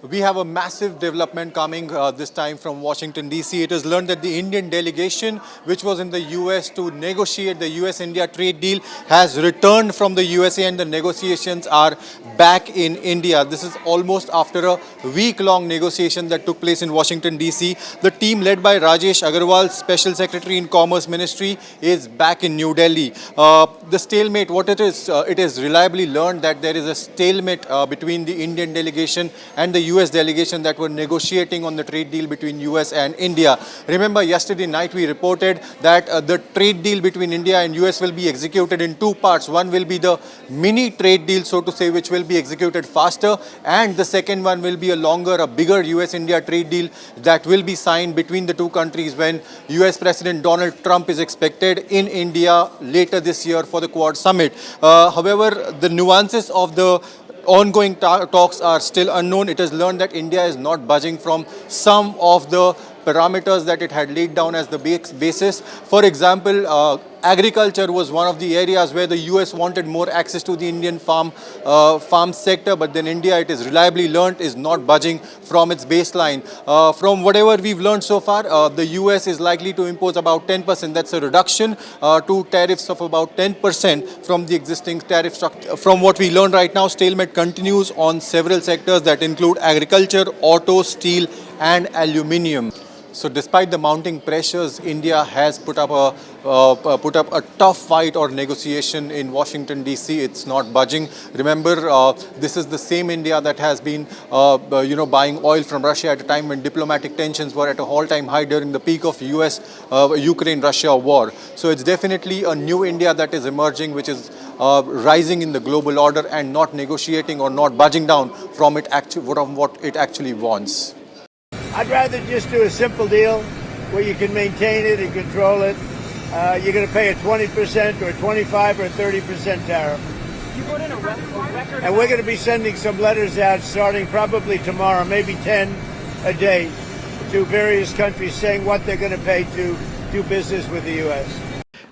We have a massive development coming this time from Washington, D.C. It is learned that the Indian delegation, which was in the U.S. to negotiate the U.S.-India trade deal, has returned from the USA and the negotiations are back in India. This is almost after a week-long negotiation that took place in Washington, D.C. The team led by Rajesh Agarwal, Special Secretary in Commerce Ministry, is back in New Delhi. The stalemate, what it is reliably learned that there is a stalemate between the Indian delegation and the US delegation that were negotiating on the trade deal between US and India. Remember, yesterday night we reported that the trade deal between India and US will be executed in two parts. One will be the mini trade deal, so to say, which will be executed faster, and the second one will be a longer, a bigger US-India trade deal that will be signed between the two countries when US President Donald Trump is expected in India later this year for the Quad Summit. However, the nuances of the ongoing talks are still unknown. It is learned that India is not budging from some of the parameters that it had laid down as the basis. For example, agriculture was one of the areas where the US wanted more access to the Indian farm sector, but then India, it is reliably learned, is not budging from its baseline. From whatever we've learned so far, the US is likely to impose about 10%. That's a reduction to tariffs of about 10% from the existing tariff structure. From what we learned right now, stalemate continues on several sectors that include agriculture, auto, steel, and aluminium. So despite the mounting pressures, India has put up a tough fight or negotiation in Washington, D.C. It's not budging. Remember, this is the same India that has been, buying oil from Russia at a time when diplomatic tensions were at a all-time high during the peak of US-Ukraine-Russia war. So it's definitely a new India that is emerging, which is rising in the global order and not negotiating or not budging down from what it actually wants. I'd rather just do a simple deal where you can maintain it and control it. You're going to pay a 20% or 25 or 30% tariff. You put in a record. And we're going to be sending some letters out starting probably tomorrow, maybe 10 a day, to various countries saying what they're going to pay to do business with the U.S.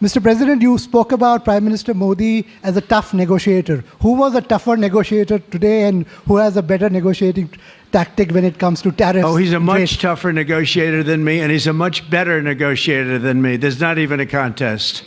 Mr. President, you spoke about Prime Minister Modi as a tough negotiator. Who was a tougher negotiator today and who has a better negotiating tactic when it comes to tariffs? Oh, he's a much tougher negotiator than me, and he's a much better negotiator than me. There's not even a contest.